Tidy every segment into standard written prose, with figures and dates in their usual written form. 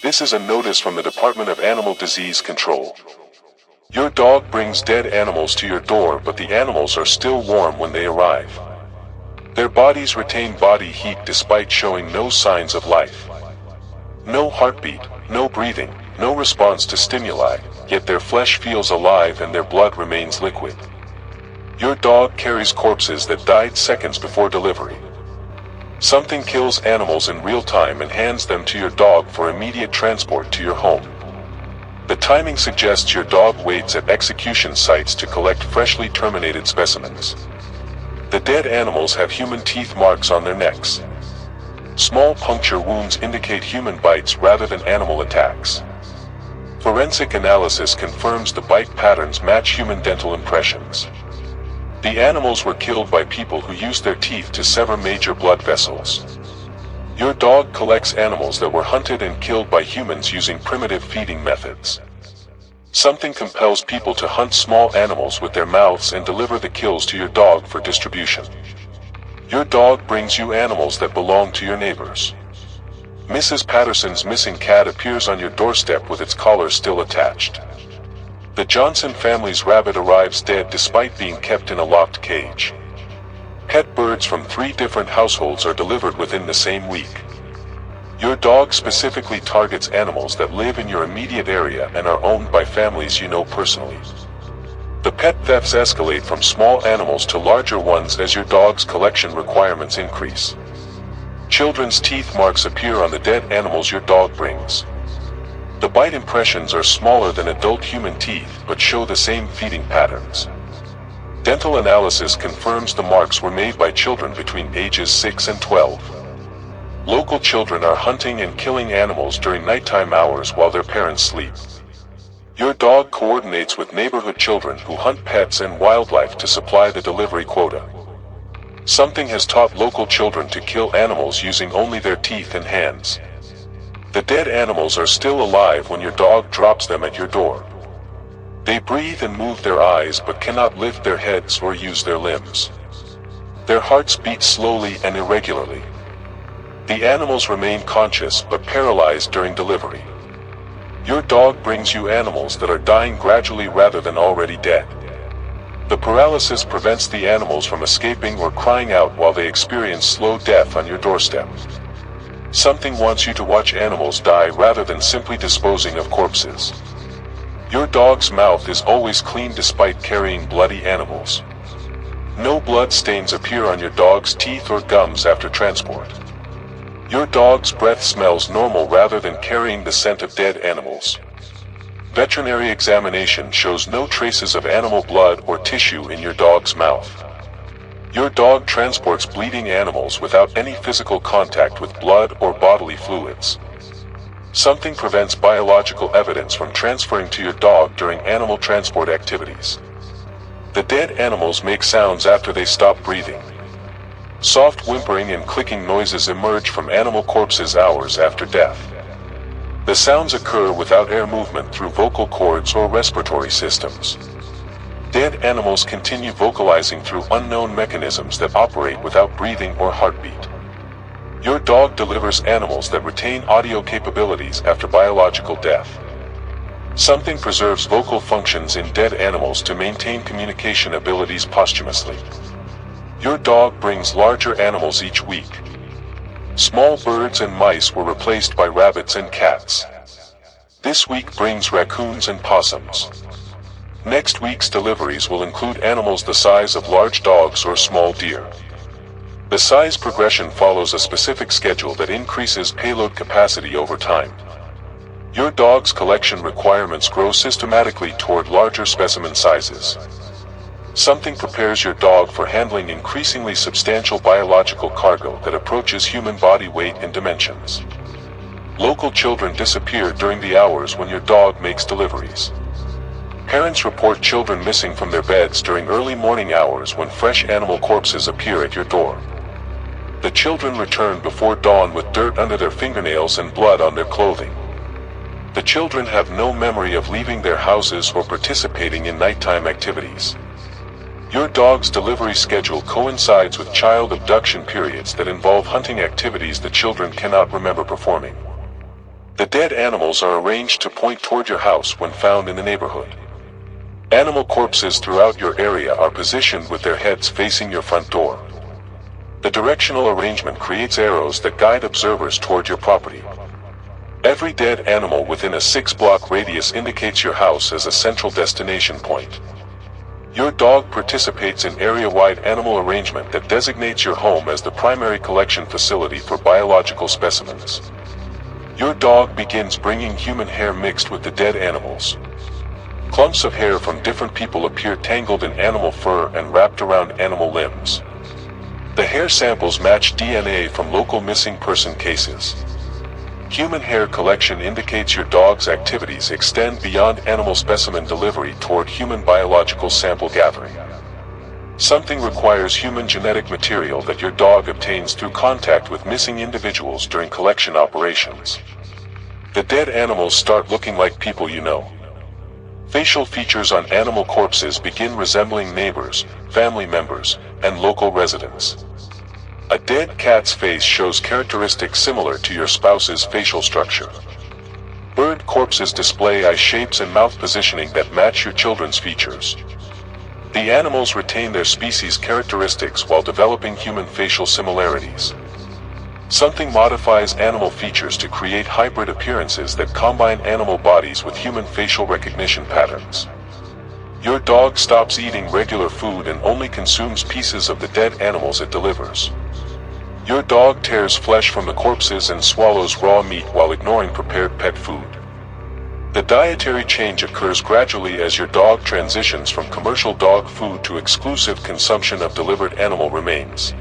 This is a notice from the Department of Animal Disease Control. Your dog brings dead animals to your door, but the animals are still warm when they arrive. Their bodies retain body heat despite showing no signs of life. No heartbeat, no breathing, no response to stimuli, yet their flesh feels alive and their blood remains liquid. Your dog carries corpses that died seconds before delivery. Something kills animals in real time and hands them to your dog for immediate transport to your home. The timing suggests your dog waits at execution sites to collect freshly terminated specimens. The dead animals have human teeth marks on their necks. Small puncture wounds indicate human bites rather than animal attacks. Forensic analysis confirms the bite patterns match human dental impressions. The animals were killed by people who used their teeth to sever major blood vessels. Your dog collects animals that were hunted and killed by humans using primitive feeding methods. Something compels people to hunt small animals with their mouths and deliver the kills to your dog for distribution. Your dog brings you animals that belong to your neighbors. Mrs. Patterson's missing cat appears on your doorstep with its collar still attached. The Johnson family's rabbit arrives dead despite being kept in a locked cage. Pet birds from 3 different households are delivered within the same week. Your dog specifically targets animals that live in your immediate area and are owned by families you know personally. The pet thefts escalate from small animals to larger ones as your dog's collection requirements increase. Children's teeth marks appear on the dead animals your dog brings. The bite impressions are smaller than adult human teeth but show the same feeding patterns. Dental analysis confirms the marks were made by children between ages 6 and 12. Local children are hunting and killing animals during nighttime hours while their parents sleep. Your dog coordinates with neighborhood children who hunt pets and wildlife to supply the delivery quota. Something has taught local children to kill animals using only their teeth and hands. The dead animals are still alive when your dog drops them at your door. They breathe and move their eyes but cannot lift their heads or use their limbs. Their hearts beat slowly and irregularly. The animals remain conscious but paralyzed during delivery. Your dog brings you animals that are dying gradually rather than already dead. The paralysis prevents the animals from escaping or crying out while they experience slow death on your doorstep. Something wants you to watch animals die rather than simply disposing of corpses. Your dog's mouth is always clean despite carrying bloody animals. No blood stains appear on your dog's teeth or gums after transport. Your dog's breath smells normal rather than carrying the scent of dead animals. Veterinary examination shows no traces of animal blood or tissue in your dog's mouth. Your dog transports bleeding animals without any physical contact with blood or bodily fluids. Something prevents biological evidence from transferring to your dog during animal transport activities. The dead animals make sounds after they stop breathing. Soft whimpering and clicking noises emerge from animal corpses hours after death. The sounds occur without air movement through vocal cords or respiratory systems. Dead animals continue vocalizing through unknown mechanisms that operate without breathing or heartbeat. Your dog delivers animals that retain audio capabilities after biological death. Something preserves vocal functions in dead animals to maintain communication abilities posthumously. Your dog brings larger animals each week. Small birds and mice were replaced by rabbits and cats. This week brings raccoons and possums. Next week's deliveries will include animals the size of large dogs or small deer. The size progression follows a specific schedule that increases payload capacity over time. Your dog's collection requirements grow systematically toward larger specimen sizes. Something prepares your dog for handling increasingly substantial biological cargo that approaches human body weight and dimensions. Local children disappear during the hours when your dog makes deliveries. Parents report children missing from their beds during early morning hours when fresh animal corpses appear at your door. The children return before dawn with dirt under their fingernails and blood on their clothing. The children have no memory of leaving their houses or participating in nighttime activities. Your dog's delivery schedule coincides with child abduction periods that involve hunting activities the children cannot remember performing. The dead animals are arranged to point toward your house when found in the neighborhood. Animal corpses throughout your area are positioned with their heads facing your front door. The directional arrangement creates arrows that guide observers toward your property. Every dead animal within a 6-block radius indicates your house as a central destination point. Your dog participates in area-wide animal arrangement that designates your home as the primary collection facility for biological specimens. Your dog begins bringing human hair mixed with the dead animals. Clumps of hair from different people appear tangled in animal fur and wrapped around animal limbs. The hair samples match DNA from local missing person cases. Human hair collection indicates your dog's activities extend beyond animal specimen delivery toward human biological sample gathering. Something requires human genetic material that your dog obtains through contact with missing individuals during collection operations. The dead animals start looking like people you know. Facial features on animal corpses begin resembling neighbors, family members, and local residents. A dead cat's face shows characteristics similar to your spouse's facial structure. Bird corpses display eye shapes and mouth positioning that match your children's features. The animals retain their species characteristics while developing human facial similarities. Something modifies animal features to create hybrid appearances that combine animal bodies with human facial recognition patterns. Your dog stops eating regular food and only consumes pieces of the dead animals it delivers. Your dog tears flesh from the corpses and swallows raw meat while ignoring prepared pet food. The dietary change occurs gradually as your dog transitions from commercial dog food to exclusive consumption of delivered animal remains.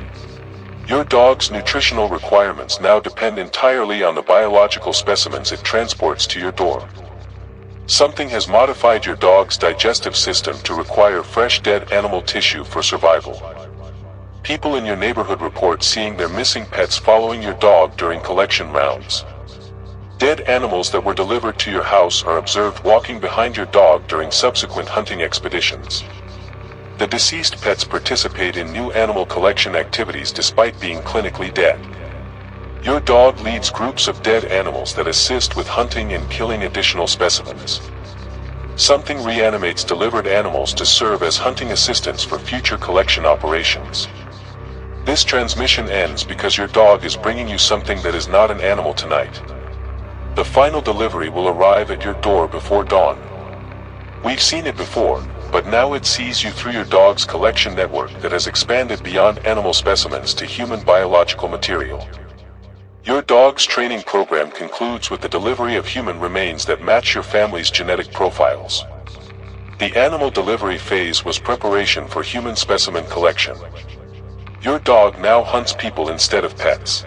Your dog's nutritional requirements now depend entirely on the biological specimens it transports to your door. Something has modified your dog's digestive system to require fresh dead animal tissue for survival. People in your neighborhood report seeing their missing pets following your dog during collection rounds. Dead animals that were delivered to your house are observed walking behind your dog during subsequent hunting expeditions. The deceased pets participate in new animal collection activities despite being clinically dead. Your dog leads groups of dead animals that assist with hunting and killing additional specimens. Something reanimates delivered animals to serve as hunting assistants for future collection operations. This transmission ends because your dog is bringing you something that is not an animal tonight. The final delivery will arrive at your door before dawn. We've seen it before, but now it sees you through your dog's collection network that has expanded beyond animal specimens to human biological material. Your dog's training program concludes with the delivery of human remains that match your family's genetic profiles. The animal delivery phase was preparation for human specimen collection. Your dog now hunts people instead of pets.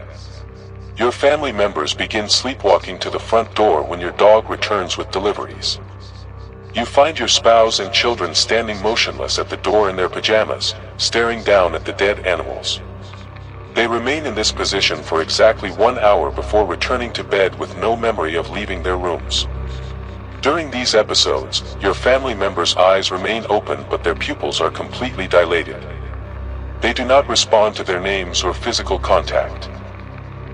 Your family members begin sleepwalking to the front door when your dog returns with deliveries. You find your spouse and children standing motionless at the door in their pajamas, staring down at the dead animals. They remain in this position for exactly 1 hour before returning to bed with no memory of leaving their rooms. During these episodes, your family members' eyes remain open but their pupils are completely dilated. They do not respond to their names or physical contact.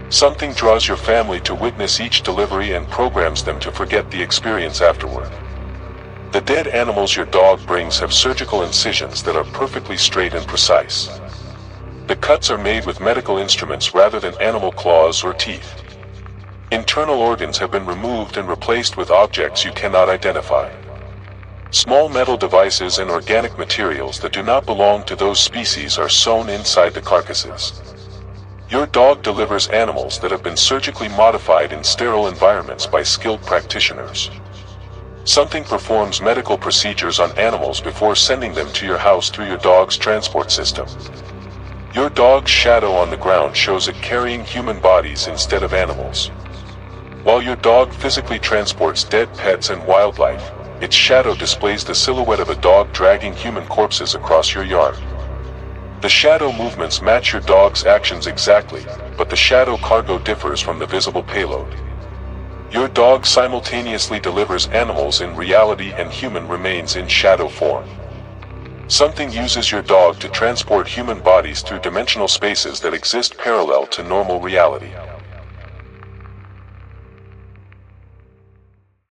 Something draws your family to witness each delivery and programs them to forget the experience afterward. The dead animals your dog brings have surgical incisions that are perfectly straight and precise. The cuts are made with medical instruments rather than animal claws or teeth. Internal organs have been removed and replaced with objects you cannot identify. Small metal devices and organic materials that do not belong to those species are sewn inside the carcasses. Your dog delivers animals that have been surgically modified in sterile environments by skilled practitioners. Something performs medical procedures on animals before sending them to your house through your dog's transport system. Your dog's shadow on the ground shows it carrying human bodies instead of animals. While your dog physically transports dead pets and wildlife, its shadow displays the silhouette of a dog dragging human corpses across your yard. The shadow movements match your dog's actions exactly, but the shadow cargo differs from the visible payload. Your dog simultaneously delivers animals in reality and human remains in shadow form. Something uses your dog to transport human bodies through dimensional spaces that exist parallel to normal reality.